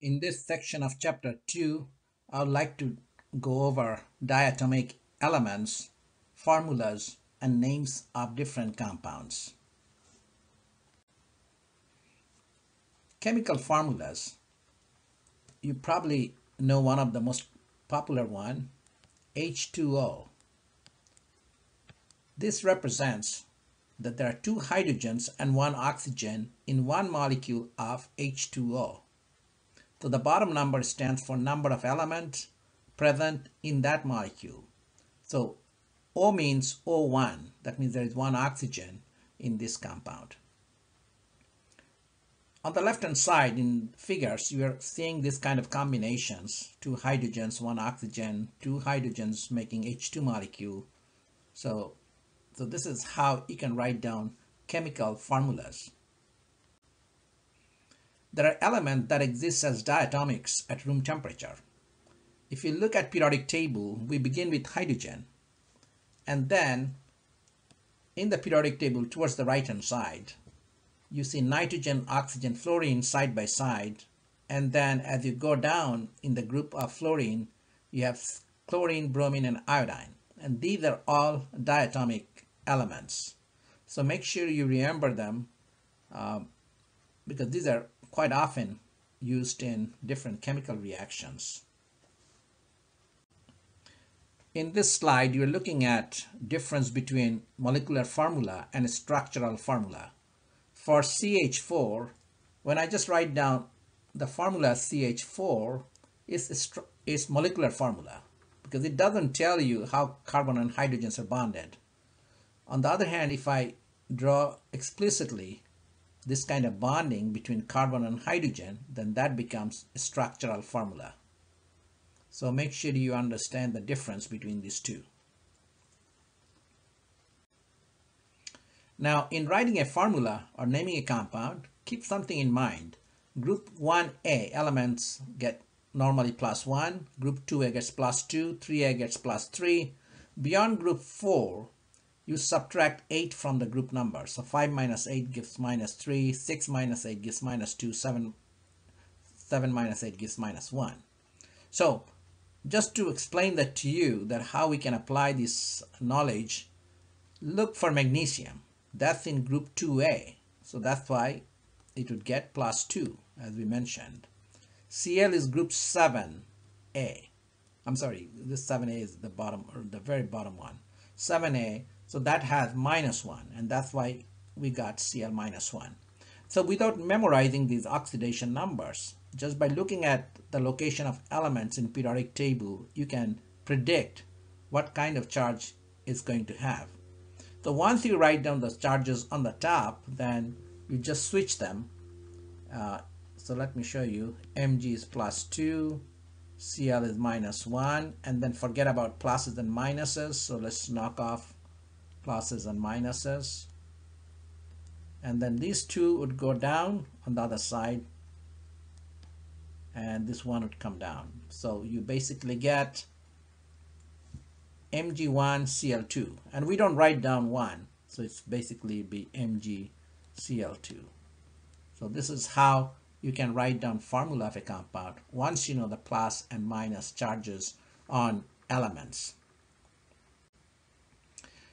In this section of chapter 2, I would like to go over diatomic elements, formulas, and names of different compounds. Chemical formulas. You probably know one of the most popular one, H2O. This represents that there are two hydrogens and one oxygen in one molecule of H2O. So the bottom number stands for number of elements present in that molecule. So O means O1. That means there is one oxygen in this compound. On the left hand side in figures, you are seeing this kind of combinations. Two hydrogens, one oxygen, two hydrogens making H2 molecule. So this is how you can write down chemical formulas. There are elements that exist as diatomics at room temperature. If you look at periodic table, we begin with hydrogen, and then in the periodic table towards the right hand side, you see nitrogen, oxygen, fluorine side by side, and then as you go down in the group of fluorine, you have chlorine, bromine, and iodine, and these are all diatomic elements. So make sure you remember them because these are quite often used in different chemical reactions. In this slide, you're looking at difference between molecular formula and structural formula. For CH4, when I just write down the formula CH4 is molecular formula because it doesn't tell you how carbon and hydrogens are bonded. On the other hand, if I draw explicitly this kind of bonding between carbon and hydrogen, then that becomes a structural formula. So make sure you understand the difference between these two. Now, in writing a formula or naming a compound, keep something in mind. Group 1A elements get normally +1, group 2A gets +2, 3A gets +3. Beyond group 4, you subtract 8 from the group number. So 5 minus 8 gives -3, 6 minus 8 gives -2, 7 minus 8 gives -1. So just to explain that to you, that how we can apply this knowledge, look for magnesium. That's in group 2A. So that's why it would get +2, as we mentioned. Cl is group 7A. I'm sorry, this 7A is the bottom, or the very bottom one. 7A, so that has -1, and that's why we got Cl -1. So without memorizing these oxidation numbers, just by looking at the location of elements in periodic table, you can predict what kind of charge it's going to have. So once you write down the charges on the top, then you just switch them. So let me show you. Mg is +2, Cl is -1, and then forget about pluses and minuses. So let's knock off pluses and minuses. And then these two would go down on the other side, and this one would come down. So you basically get Mg1Cl2, and we don't write down 1, so it's basically be MgCl2. So this is how you can write down formula of a compound once you know the plus and minus charges on elements.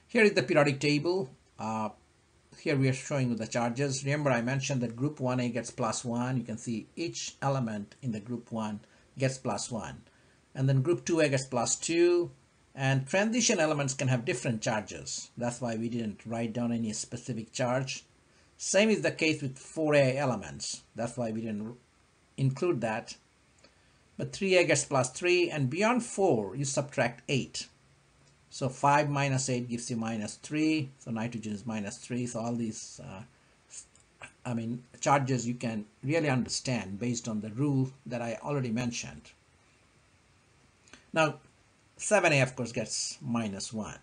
Here is the periodic table. Here we are showing you the charges. Remember, I mentioned that group 1A gets +1. You can see each element in the group 1 gets +1. And then group 2A gets +2. And transition elements can have different charges. That's why we didn't write down any specific charge. Same is the case with 4A elements. That's why we didn't include that. But 3A gets +3, and beyond 4, you subtract 8. So 5 minus 8 gives you -3. So nitrogen is -3. So all these, charges you can really understand based on the rule that I already mentioned. Now, 7A, of course, gets -1.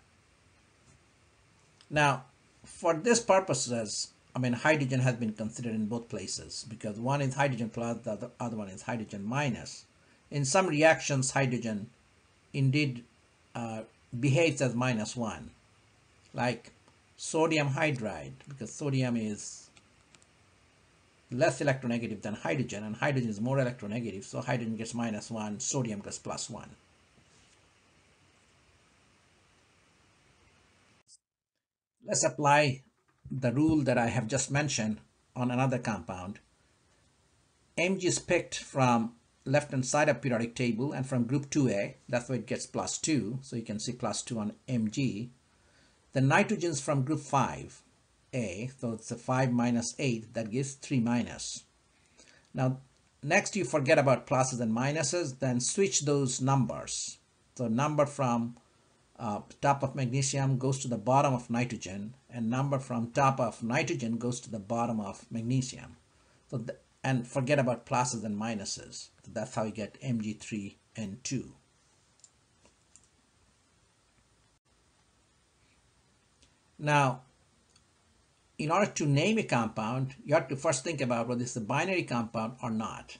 Now, for this purposes, hydrogen has been considered in both places because one is hydrogen plus, the other one is hydrogen minus. In some reactions, hydrogen indeed behaves as -1, like sodium hydride, because sodium is less electronegative than hydrogen, and hydrogen is more electronegative, so hydrogen gets -1, sodium gets +1. Let's apply the rule that I have just mentioned on another compound. Mg is picked from left hand side of periodic table and from group 2A, that's why it gets +2, so you can see +2 on Mg. The nitrogens from group 5A, so it's a 5 minus 8, that gives 3 minus. Now next you forget about pluses and minuses, then switch those numbers. So number from top of magnesium goes to the bottom of nitrogen, and number from top of nitrogen goes to the bottom of magnesium. So and forget about pluses and minuses. So that's how you get Mg3N2. Now, in order to name a compound, you have to first think about whether it's a binary compound or not.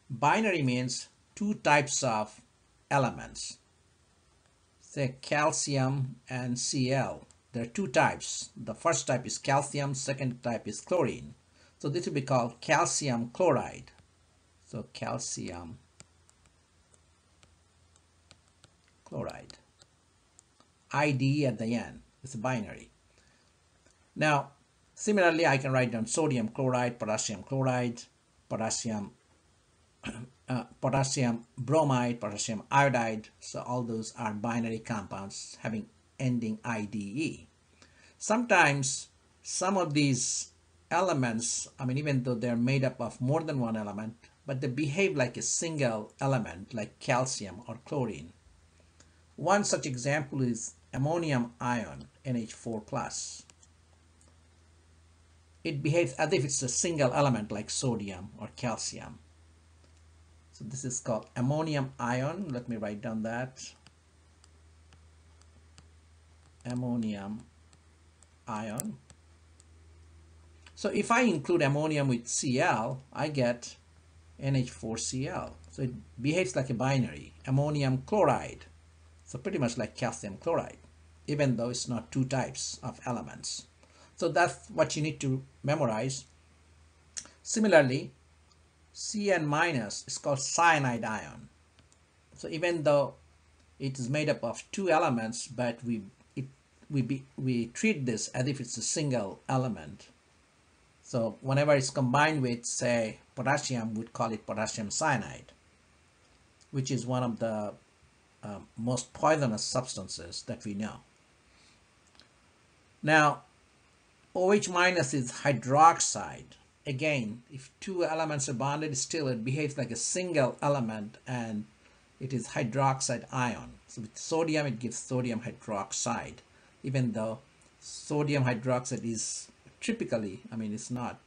Binary means two types of elements. Say calcium and Cl. There are two types. The first type is calcium, second type is chlorine. So this will be called calcium chloride. So calcium chloride. IDE at the end. It's a binary. Now, similarly, I can write down sodium chloride, potassium chloride, potassium bromide, potassium iodide. So all those are binary compounds having ending IDE. Sometimes some of these elements, even though they're made up of more than one element, but they behave like a single element, like calcium or chlorine. One such example is ammonium ion, NH4+. It behaves as if it's a single element like sodium or calcium. So this is called ammonium ion. Let me write down that. Ammonium ion. So if I include ammonium with Cl, I get NH4Cl. So it behaves like a binary. Ammonium chloride. So pretty much like calcium chloride, even though it's not two types of elements. So that's what you need to memorize. Similarly, Cn- is called cyanide ion. So even though it is made up of two elements, but we treat this as if it's a single element. So whenever it's combined with, say, potassium, we'd call it potassium cyanide, which is one of the most poisonous substances that we know. Now, OH- is hydroxide. Again, if two elements are bonded, still it behaves like a single element, and it is hydroxide ion. So with sodium, it gives sodium hydroxide, even though sodium hydroxide is typically, it's not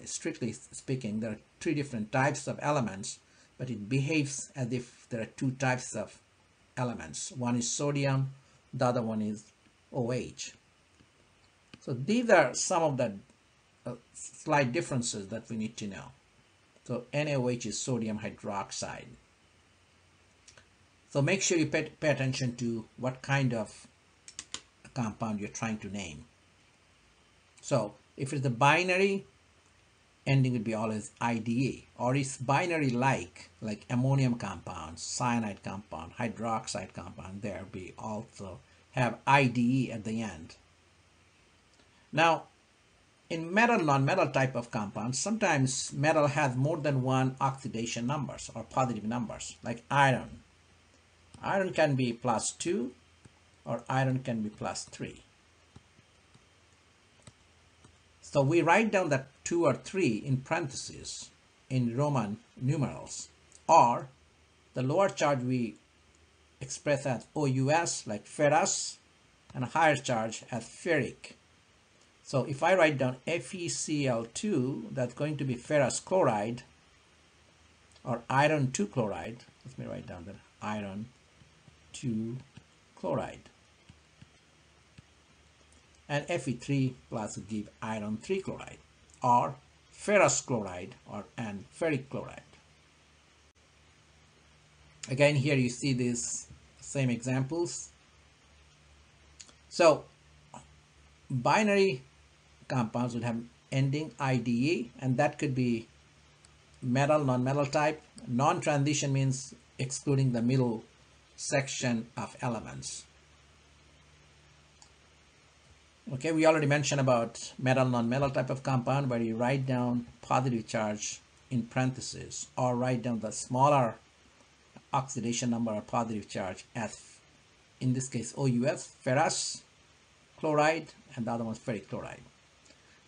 strictly speaking, there are three different types of elements, but it behaves as if there are two types of elements. One is sodium, the other one is OH. So these are some of the slight differences that we need to know. So NaOH is sodium hydroxide. So make sure you pay attention to what kind of compound you're trying to name. So if it's a binary, ending would be always IDE, or it's binary like ammonium compound, cyanide compound, hydroxide compound, there we also have IDE at the end. Now, in metal, non-metal type of compounds, sometimes metal has more than one oxidation numbers or positive numbers, like iron. Iron can be +2 or iron can be +3. So we write down that 2 or 3 in parentheses in Roman numerals, or the lower charge we express as OUS, like ferrous, and a higher charge as ferric. So if I write down FeCl2, that's going to be ferrous chloride or iron 2 chloride. Let me write down that iron 2 chloride. And Fe3 plus would give iron 3 chloride or ferrous chloride and ferric chloride. Again, here you see these same examples. So binary compounds would have ending IDE, and that could be metal, non-metal type. Non-transition means excluding the middle section of elements. Okay, we already mentioned about metal, non-metal type of compound where you write down positive charge in parentheses or write down the smaller oxidation number or positive charge as, in this case, OUS, ferrous chloride, and the other one is ferric chloride.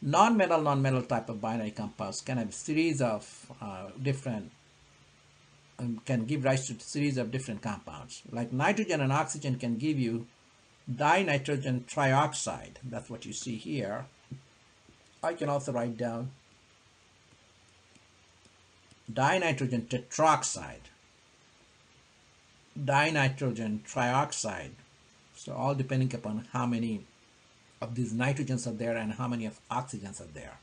Non-metal, non-metal type of binary compounds can have a series of can give rise to a series of different compounds. Like nitrogen and oxygen can give you dinitrogen trioxide. That's what you see here. I can also write down dinitrogen tetroxide, dinitrogen trioxide. So all depending upon how many of these nitrogens are there and how many of oxygens are there.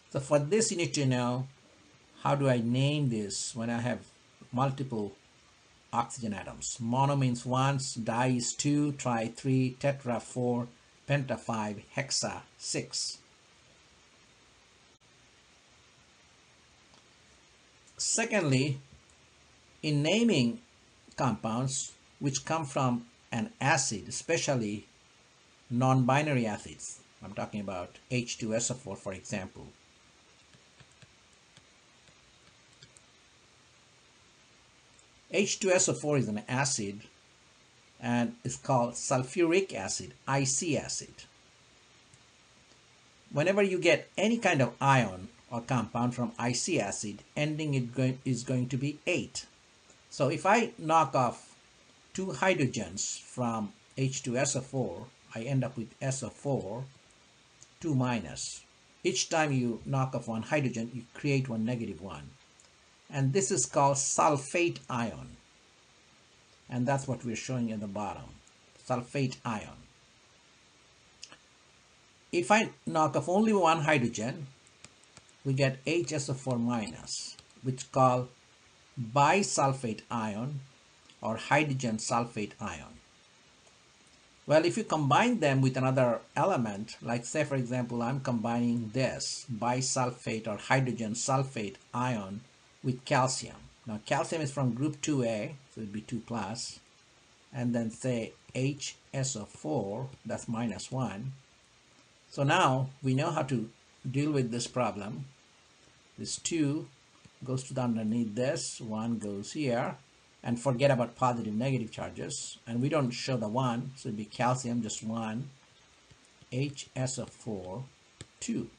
So for this you need to know, how do I name this when I have multiple oxygen atoms? Mono means once, di is 2, tri 3, tetra 4, penta 5, hexa 6. Secondly, in naming compounds which come from an acid, especially non-binary acids, I'm talking about H2SO4 for example. H2SO4 is an acid and is called sulfuric acid, IC acid. Whenever you get any kind of ion or compound from IC acid, ending is going to be 8. So if I knock off 2 hydrogens from H2SO4, I end up with SO4, 2 minus. Each time you knock off one hydrogen, you create one negative one. And this is called sulfate ion. And that's what we're showing at the bottom, sulfate ion. If I knock off only one hydrogen, we get HSO4 minus, which is called bisulfate ion or hydrogen sulfate ion. Well, if you combine them with another element, like say for example, I'm combining this bisulfate or hydrogen sulfate ion with calcium. Now calcium is from group 2A, so it would be 2 plus, and then say HSO4, that's minus 1. So now we know how to deal with this problem. This 2 goes to the underneath this, 1 goes here, and forget about positive negative charges, and we don't show the 1, so it'd be calcium, just 1, HSO4, 2.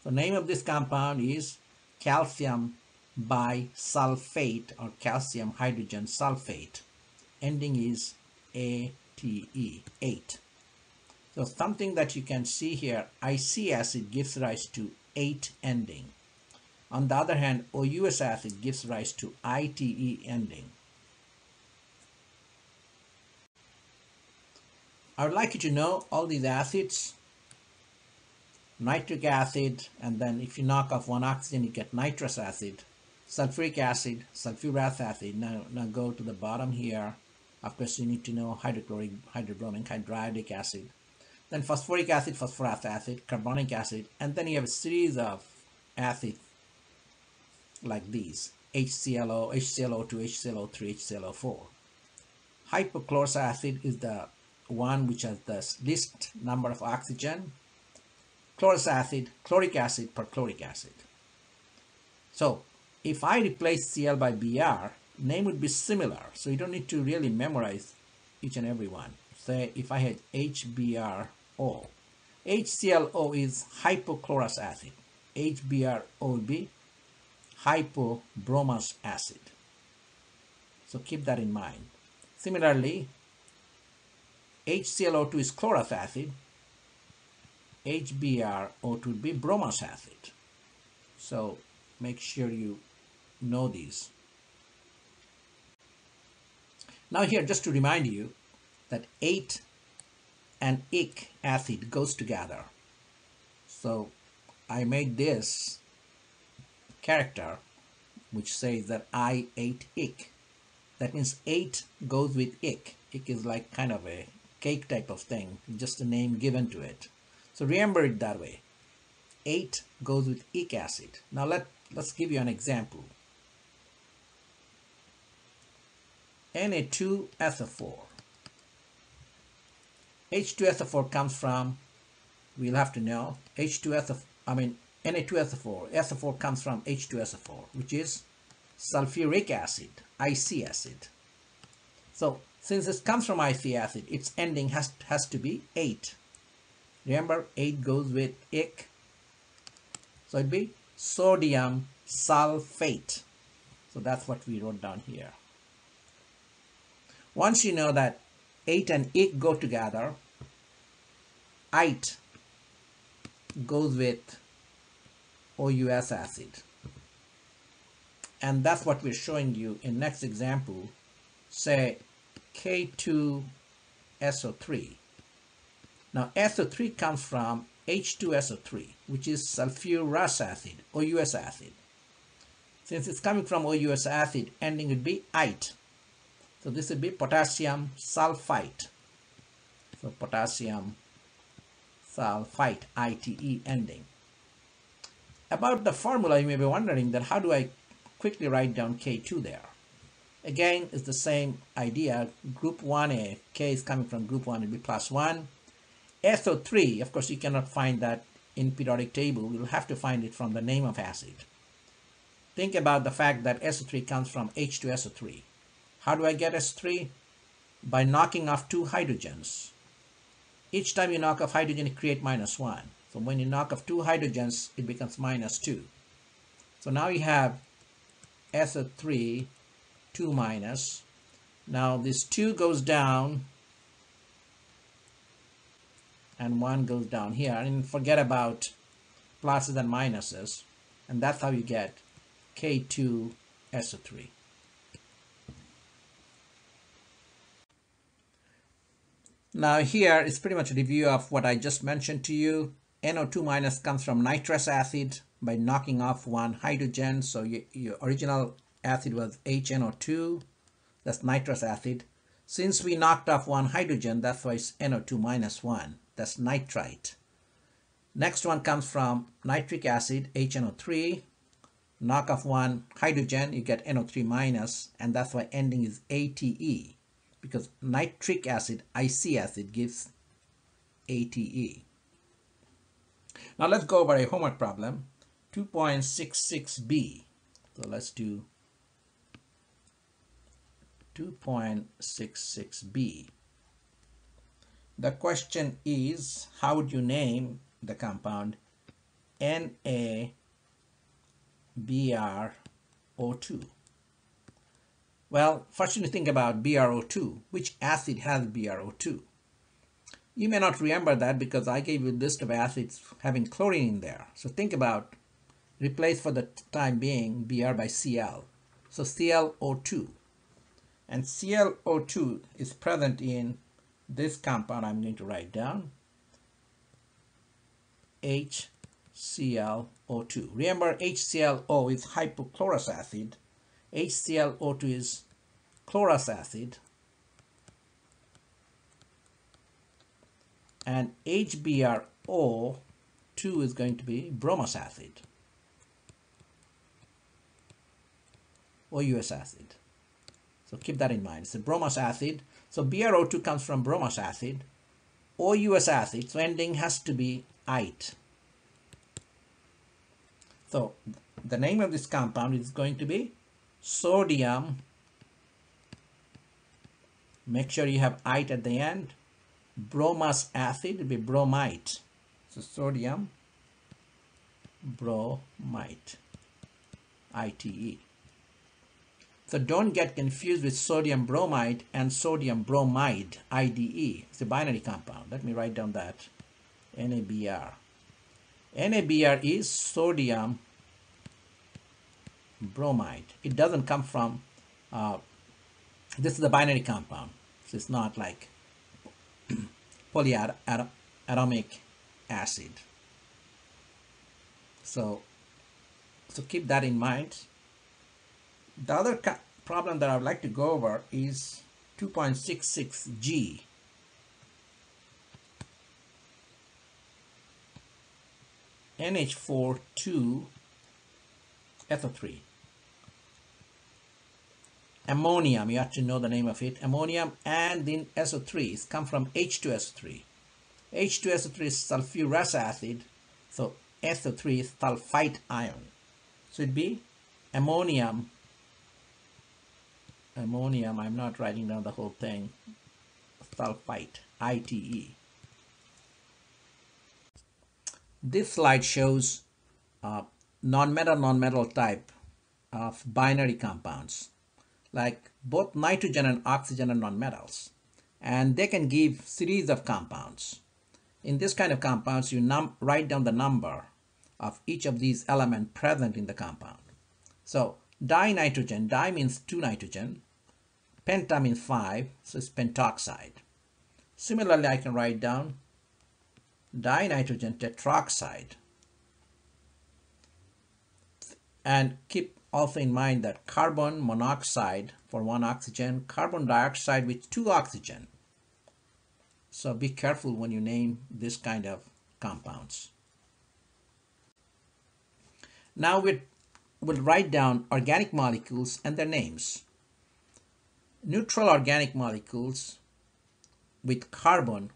So name of this compound is calcium bisulfate or calcium hydrogen sulfate. Ending is ATE, 8. So something that you can see here, IC acid gives rise to 8 ending. On the other hand, OUS acid gives rise to ITE ending. I would like you to know all these acids. Nitric acid, and then if you knock off one oxygen, you get nitrous acid. Sulfuric acid, sulfurous acid. Now go to the bottom here. Of course, you need to know hydrochloric, hydrobromic, hydriodic acid. Then phosphoric acid, phosphorus acid, carbonic acid, and then you have a series of acids like these, HClO, HClO2, HClO3, HClO4. Hypochlorous acid is the one which has the least number of oxygen. Chlorous acid, chloric acid, perchloric acid. So if I replace Cl by Br, name would be similar, so you don't need to really memorize each and every one. Say if I had HBrO, HClO is hypochlorous acid, HBrO would be hypobromous acid. So keep that in mind. Similarly, HClO2 is chlorous acid, HBrO2 would be bromous acid. So make sure you know these. Now here, just to remind you that 8 and ic acid goes together. So I made this character which says that I ate ic. That means 8 goes with ic. Ic is like kind of a cake type of thing, just a name given to it. So remember it that way. 8 goes with ic acid. Now let's give you an example. Na2SO4. H2SO4 comes from, we'll have to know, Na2SO4. SO4 comes from H2SO4, which is sulfuric acid, IC acid. So since this comes from IC acid, its ending has to be 8. Remember, 8 goes with ic. So it'd be sodium sulfate. So that's what we wrote down here. Once you know that 8 and ic go together, ite goes with OUS acid. And that's what we're showing you in next example. Say K2SO3. Now SO3 comes from H2SO3, which is sulfurous acid, OUS acid. Since it's coming from OUS acid, ending would be ite. So this would be potassium sulfite. So potassium sulfite, ITE ending. About the formula, you may be wondering that how do I quickly write down K2 there? Again, it's the same idea. Group 1A, K is coming from group 1, it will be plus 1. SO3, of course, you cannot find that in periodic table. We'll have to find it from the name of acid. Think about the fact that SO3 comes from H2SO3. How do I get SO3? By knocking off 2 hydrogens. Each time you knock off hydrogen, you create minus 1. So when you knock off 2 hydrogens, it becomes minus 2. So now you have SO3, 2 minus. Now this 2 goes down, and 1 goes down here. And forget about pluses and minuses. And that's how you get K2SO3. Now here is pretty much a review of what I just mentioned to you. NO2 minus comes from nitrous acid by knocking off 1 hydrogen. So your original acid was HNO2. That's nitrous acid. Since we knocked off 1 hydrogen, that's why it's NO2 minus 1. That's nitrite. Next one comes from nitric acid, HNO3. Knock off 1 hydrogen, you get NO3 minus, and that's why ending is ATE, because nitric acid, IC acid, gives ATE. Now let's go over a homework problem, 2.66b. So let's do 2.66b. The question is, how would you name the compound NaBrO2? Well, first you need to think about BrO2. Which acid has BrO2? You may not remember that because I gave you a list of acids having chlorine in there. So think about, replace for the time being Br by Cl. So ClO2. And ClO2 is present in this compound I'm going to write down, HClO2. Remember, HClO is hypochlorous acid. HClO2 is chlorous acid. And HBrO2 is going to be bromous acid, OUS acid. So keep that in mind. It's a bromous acid. So BrO2 comes from bromous acid, OUS acid, so ending has to be ite. So the name of this compound is going to be sodium, make sure you have ite at the end, bromous acid, it will be bromite. So sodium bromite, ITE. So don't get confused with sodium bromide and sodium bromide, IDE. It's a binary compound. Let me write down that. NaBr. NaBr is sodium bromide. It doesn't come from, this is a binary compound. So it's not like polyatomic acid. So keep that in mind. The other problem that I would like to go over is 2.66g. NH4 2 ether3. Ammonium, you have to know the name of it. Ammonium and then SO3s come from H2SO3. H2SO3 is sulfurous acid, so SO3 is sulfite ion. So it'd be ammonium, I'm not writing down the whole thing, sulfite, ITE. This slide shows non-metal type of binary compounds, like both nitrogen and oxygen are nonmetals, and they can give series of compounds. In this kind of compounds, you write down the number of each of these elements present in the compound. So dinitrogen, di means 2 nitrogen, penta means 5, so it's pentoxide. Similarly, I can write down dinitrogen tetroxide. And keep also in mind that carbon monoxide for 1 oxygen, carbon dioxide with 2 oxygen. So be careful when you name this kind of compounds. Now we'll write down organic molecules and their names. Neutral organic molecules with carbon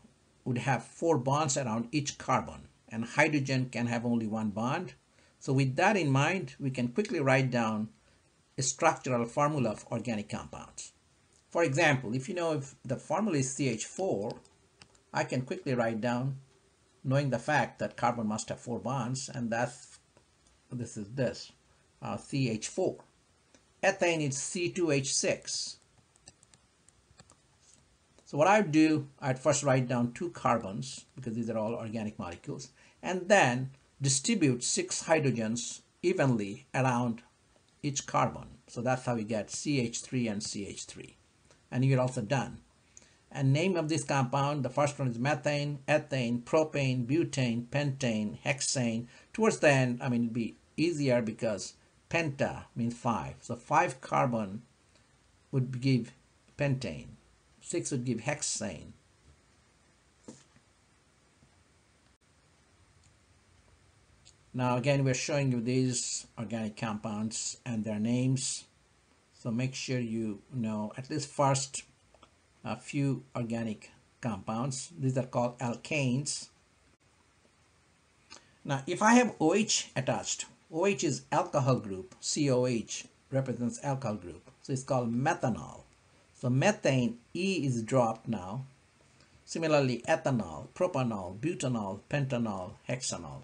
would have 4 bonds around each carbon, and hydrogen can have only 1 bond. So with that in mind, we can quickly write down a structural formula of organic compounds. For example, if you know if the formula is CH4, I can quickly write down, knowing the fact that carbon must have 4 bonds, and this is CH4. Ethane is C2H6. So what I would do, I'd first write down 2 carbons, because these are all organic molecules, and then distribute 6 hydrogens evenly around each carbon. So that's how we get CH3 and CH3. And you're also done. And name of this compound, the first one is methane, ethane, propane, butane, pentane, hexane. Towards the end, it'd be easier because penta means 5. So 5 carbon would give pentane. 6 would give hexane. Now again, we're showing you these organic compounds and their names. So make sure you know at least first a few organic compounds. These are called alkanes. Now if I have OH attached, OH is alcohol group, COH represents alcohol group. So it's called methanol. So methane, E is dropped now. Similarly, ethanol, propanol, butanol, pentanol, hexanol.